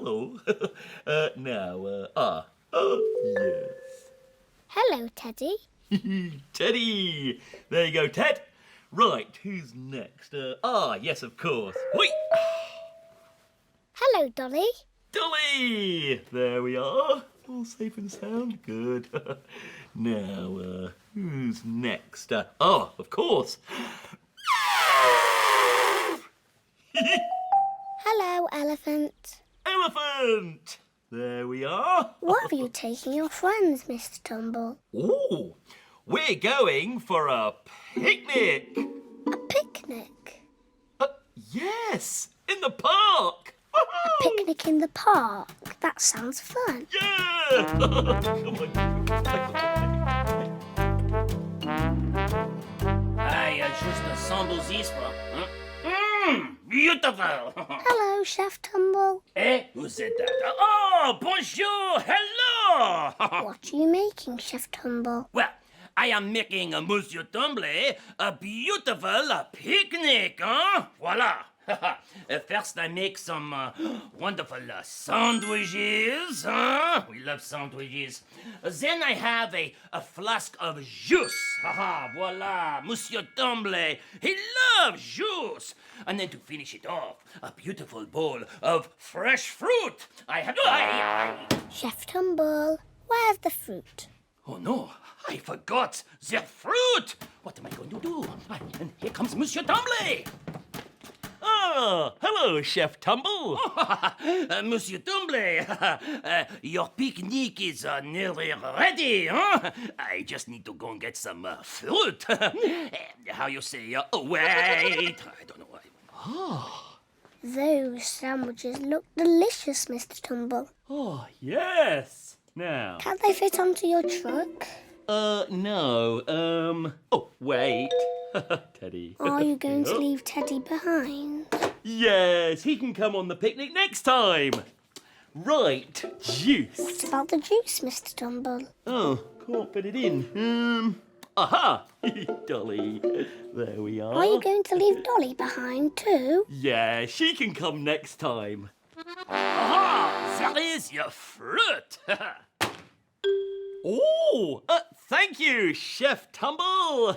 hello. Yes. Hello, Teddy. Teddy! There you go, Ted. Right, who's next? Yes, of course. Whee! Hello, Dolly. Dolly! There we are. All safe and sound. Good. Now, who's next? Of course. Hello, Elephant. Elephant! There we are. What are you taking your friends, Mr Tumble? Ooh, we're going for a picnic. A picnic? Yes, in the park. A picnic in the park? That sounds fun. Yeah! Come on. Just assemble these for... Beautiful! Hello, Chef Tumble. Who said that? Oh, bonjour! Hello! What are you making, Chef Tumble? Well, I am making a Monsieur Tumble a beautiful picnic, huh? Voila! First, I make some wonderful sandwiches, huh? We love sandwiches. Then I have a flask of juice. Haha, voila, Monsieur Tumble. He loves juice. And then to finish it off, a beautiful bowl of fresh fruit. I have... Chef Tumble, where's the fruit? Oh, no, I forgot the fruit. What am I going to do? And here comes Monsieur Tumble. Hello, Chef Tumble. Monsieur Tumble, your picnic is nearly ready, huh? I just need to go and get some fruit. How you say, wait, I don't know why. Those sandwiches look delicious, Mr Tumble. Oh, yes. Now. Can they fit onto your truck? No. Oh, wait. Teddy. Are you going to leave Teddy behind? Yes, he can come on the picnic next time. Right, juice. What about the juice, Mr Tumble? Oh, can't fit it in. Aha! Dolly. There we are. Are you going to leave Dolly behind too? Yeah, she can come next time. Aha! There is your fruit. Oh, thank you, Chef Tumble.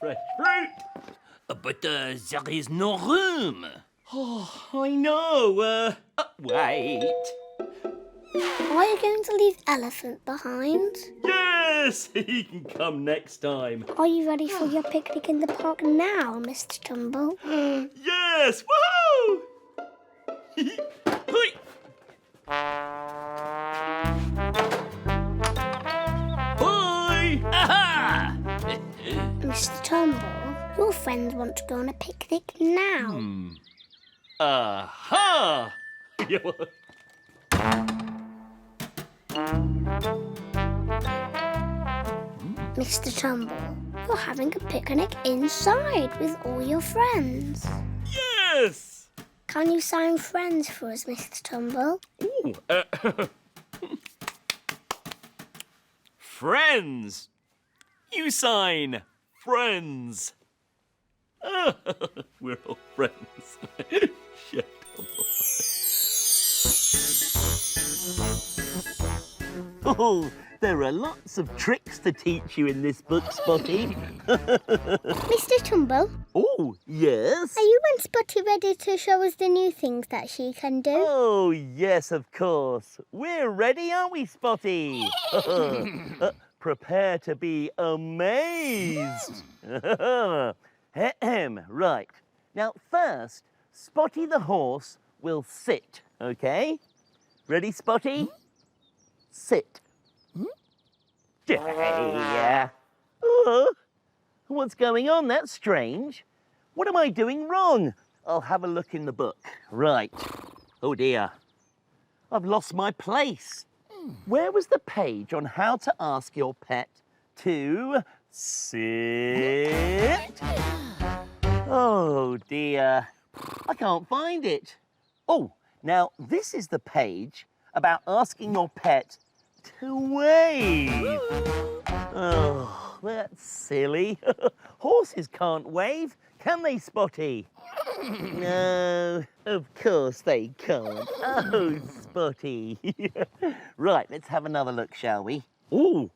Fresh fruit. But there is no room. Oh, I know. Wait. Are you going to leave Elephant behind? Yes, he can come next time. Are you ready for your picnic in the park now, Mr Tumble? Yes, woohoo! Hoi. Bye! Aha! Mr Tumble, your friends want to go on a picnic now. Aha! Mr Tumble, you're having a picnic inside with all your friends. Yes! Can you sign friends for us, Mr Tumble? Ooh, friends! You sign friends. We're all friends. Chef Tumble. Oh, there are lots of tricks to teach you in this book, Spotty. Mr Tumble, Oh, yes? are you and Spotty ready to show us the new things that she can do? Oh, yes, of course. We're ready, aren't we, Spotty? Prepare to be amazed. Right. Now, first, Spotty the horse will sit, okay? Ready, Spotty? Sit. Yeah. What's going on? That's strange. What am I doing wrong? I'll have a look in the book. Right. Oh, dear. I've lost my place. Where was the page on how to ask your pet to sit? Oh, dear. I can't find it. Oh, now this is the page about asking your pet to wave. Oh, that's silly. Horses can't wave. Can they, Spotty? No, of course they can't. Oh, Spotty. Right, let's have another look, shall we? Ooh,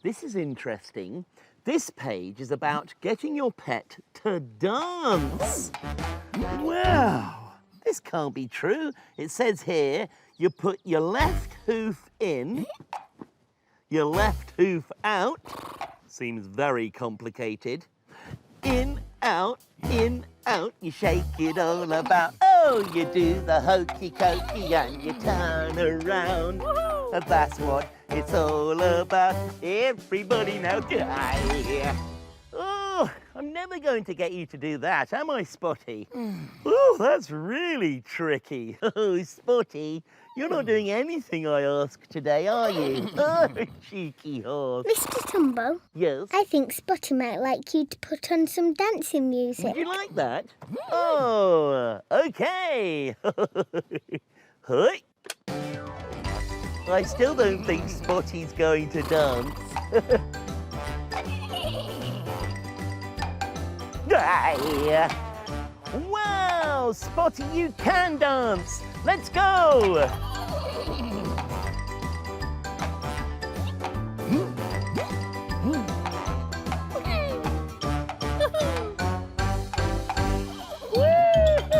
this is interesting. This page is about getting your pet to dance. Wow, this can't be true. It says here, you put your left hoof in, your left hoof out. Seems very complicated. In, out, you shake it all about. Oh, you do the hokey cokey and you turn around. And that's what it's all about. Everybody now, oh, I'm never going to get you to do that, am I, Spotty? Oh, that's really tricky. Oh, Spotty, you're not doing anything I ask today, are you? Oh, cheeky horse. Mr Tumble, Yes? I think Spotty might like you to put on some dancing music. Would you like that? Oh, okay. Hey. I still don't think Spotty's going to dance. Wow, Spotty, you can dance. Let's go.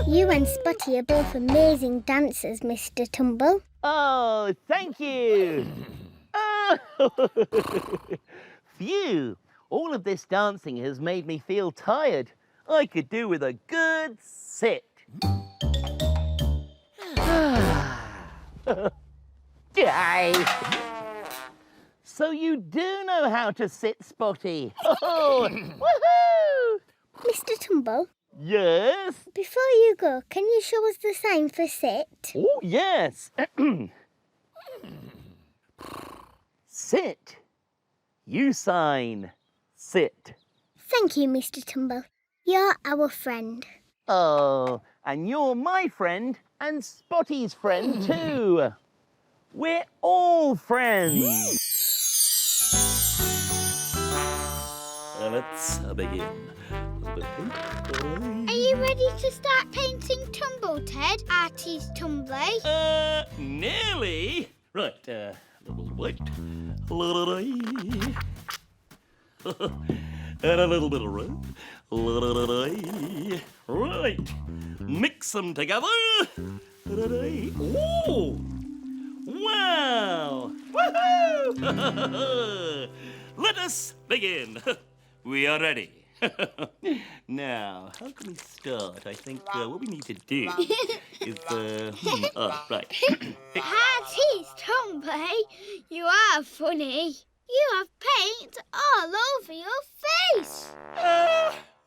You and Spotty are both amazing dancers, Mr Tumble. Oh, thank you. Oh. Phew, all of this dancing has made me feel tired. I could do with a good sit. So you do know how to sit, Spotty. Oh, woohoo! Mr Tumble, Yes? before you go, can you show us the sign for sit? Oh, yes. Sit. You sign. Sit. Thank you, Mr Tumble. You're our friend. Oh, and you're my friend and Spotty's friend too. We're all friends. Let's begin. Are you ready to start painting Tumble, Ted, Artie's Tumbly? Nearly. Right, a little white, a little and a little bit of red. Right, mix them together. Oh, wow! Woohoo! Let us begin. We are ready. Now, how can we start? I think what we need to do is, right. Artie's Tumbly, you are funny. You have paint all over your face.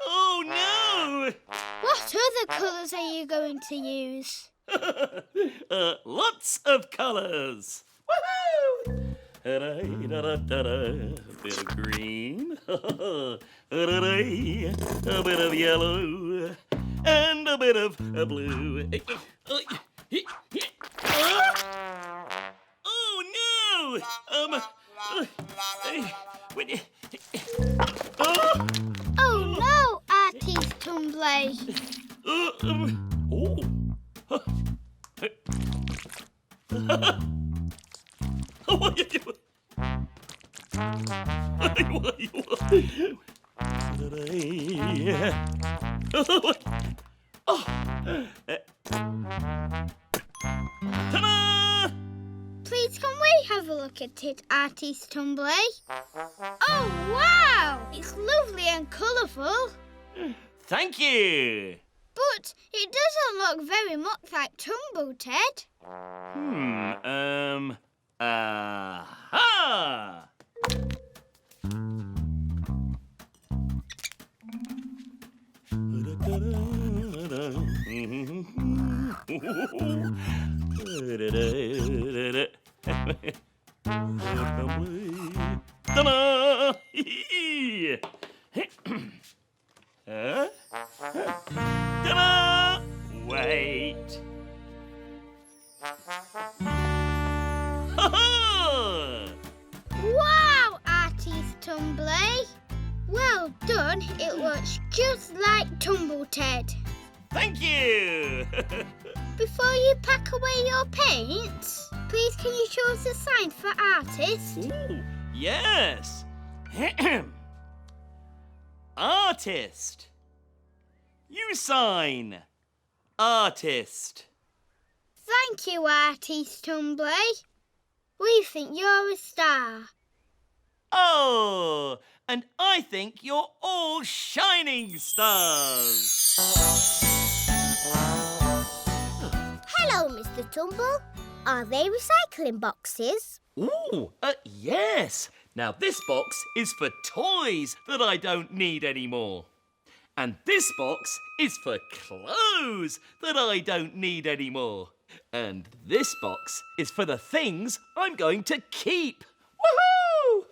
Oh no! What other colours are you going to use? Lots of colours. Woohoo! A bit of green, a bit of yellow, and a bit of blue. Oh no! Oh no, Artie's Tumbly. What are you doing? Ta-da! Please can we have a look at it, Artie's Tumbly? Oh wow! It's lovely and colourful. Thank you. But it doesn't look very much like Tumble, Ted. Aha! Ta-da! Ta-da! Wait. Wow, Artie's Tumbly. Well done. It looks just like Tumble. paint? Please can you show us a sign for artist? Ooh, yes. Artist. You sign. Artist. Thank you, Artist Tumbly. We think you're a star. Oh, and I think you're all shining stars. Hello, Mr Tumble. Are they recycling boxes? Ooh, yes. Now this box is for toys that I don't need anymore. And this box is for clothes that I don't need anymore. And this box is for the things I'm going to keep.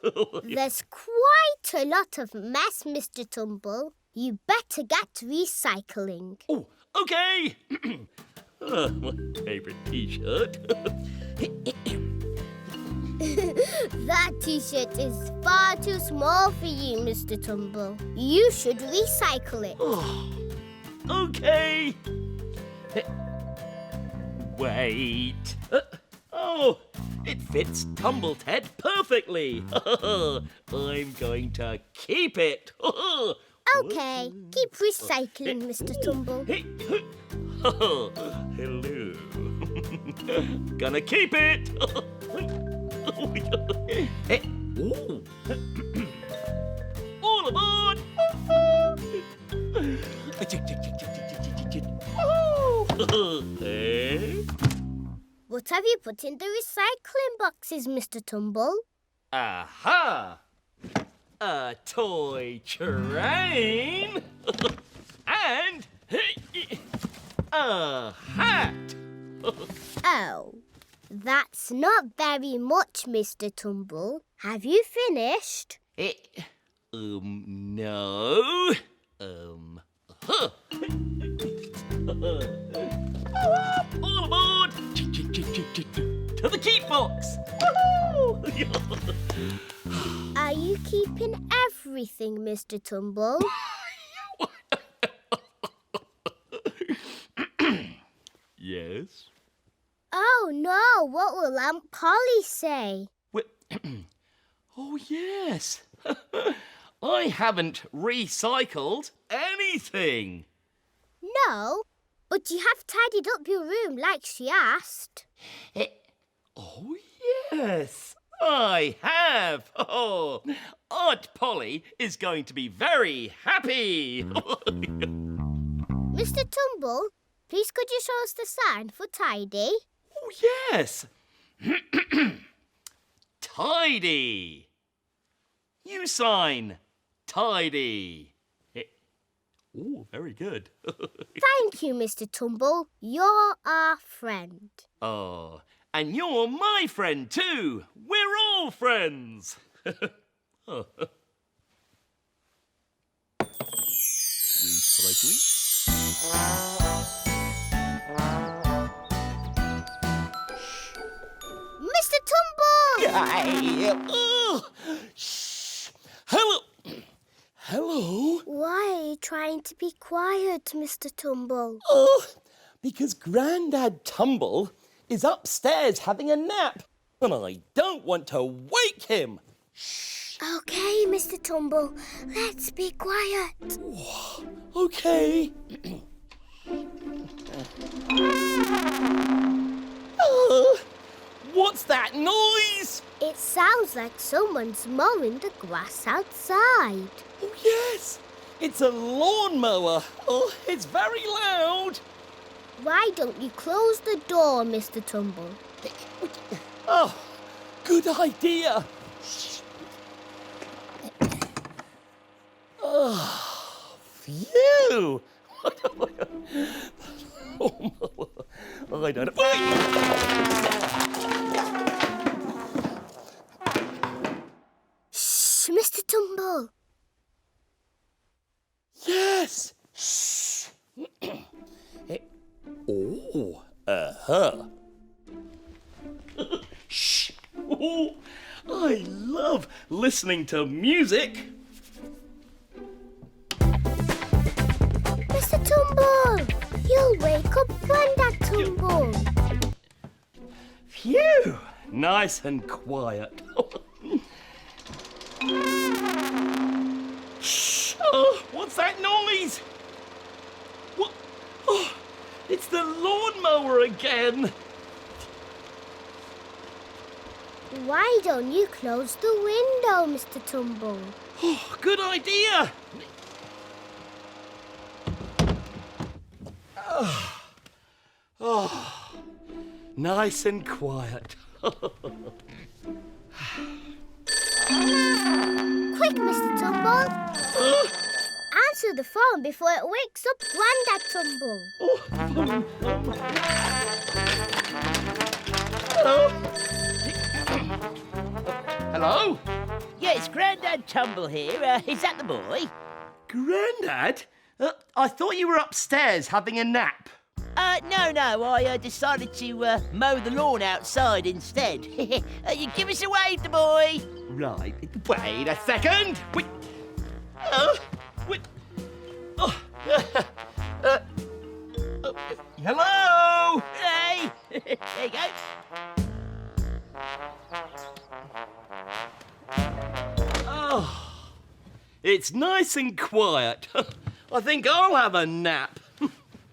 Woohoo! There's quite a lot of mess, Mr Tumble. You better get recycling. Oh, okay. My favourite T-shirt. That T-shirt is far too small for you, Mr Tumble. You should recycle it. Oh, okay. Wait. Oh, it fits Tumble Ted perfectly. I'm going to keep it. Okay, keep recycling, Mr Tumble. Hello. Gonna keep it. Ooh. All aboard. What have you put in the recycling boxes, Mr Tumble? Aha! A toy train and a hat. Oh, that's not very much, Mr Tumble. Have you finished? No. All aboard! To the keep box! Are you keeping everything, Mr Tumble? Yes. Oh no, what will Aunt Polly say? Oh, yes. I haven't recycled anything. No, but you have tidied up your room like she asked. Oh, yes, I have. Oh, Aunt Polly is going to be very happy. Mr Tumble, please could you show us the sign for tidy? Oh, yes. Tidy. You sign tidy. Oh, very good. Thank you, Mr Tumble. You're our friend. Oh, and you're my friend too. We're all friends. Oh. Recycling. Mr Tumble! Oh, shh. Hello. Hello. Why are you trying to be quiet, Mr Tumble? Oh, because Grandad Tumble is upstairs having a nap, and I don't want to wake him. Shh. Okay, Mr Tumble, let's be quiet. Okay. Oh, what's that noise? It sounds like someone's mowing the grass outside. Oh, yes. It's a lawnmower. Oh, it's very loud. Why don't you close the door, Mr Tumble? Oh, good idea. Oh, phew. Oh, I don't know. Shh, Mr Tumble. Yes. Shh. Oh, Shh. Oh, I love listening to music. Mr Tumble, you'll wake up Grandad Tumble. Phew! Nice and quiet. Shh! Oh, what's that noise? What? Oh, it's the lawnmower again. Why don't you close the window, Mr Tumble? Oh, good idea. Oh, nice and quiet. Quick, Mr Tumble. Answer the phone before it wakes up Grandad Tumble. Hello? Hello? Yeah, it's Grandad Tumble here. Is that the boy? Grandad? I thought you were upstairs having a nap. No. I decided to mow the lawn outside instead. You give us a wave, the boy. Right. Wait a second. Wait. Wait. Oh. Hello? Hey, there you go. Oh. It's nice and quiet. I think I'll have a nap.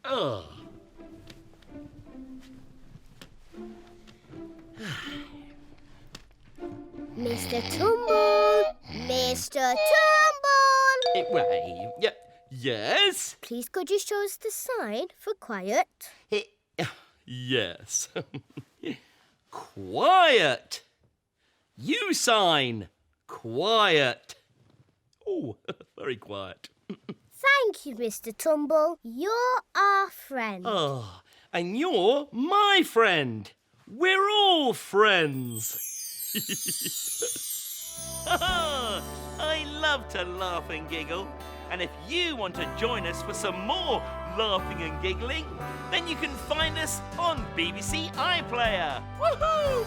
Oh. Mr Tumble! Mr Tumble! Wait. Yes? Please could you show us the sign for quiet? Yes. Quiet. You sign. Quiet. Oh, very quiet. Thank you, Mr Tumble. You're our friend. Oh, and you're my friend. We're all friends. I love to laugh and giggle. And if you want to join us for some more laughing and giggling, then you can find us on BBC iPlayer. Woohoo!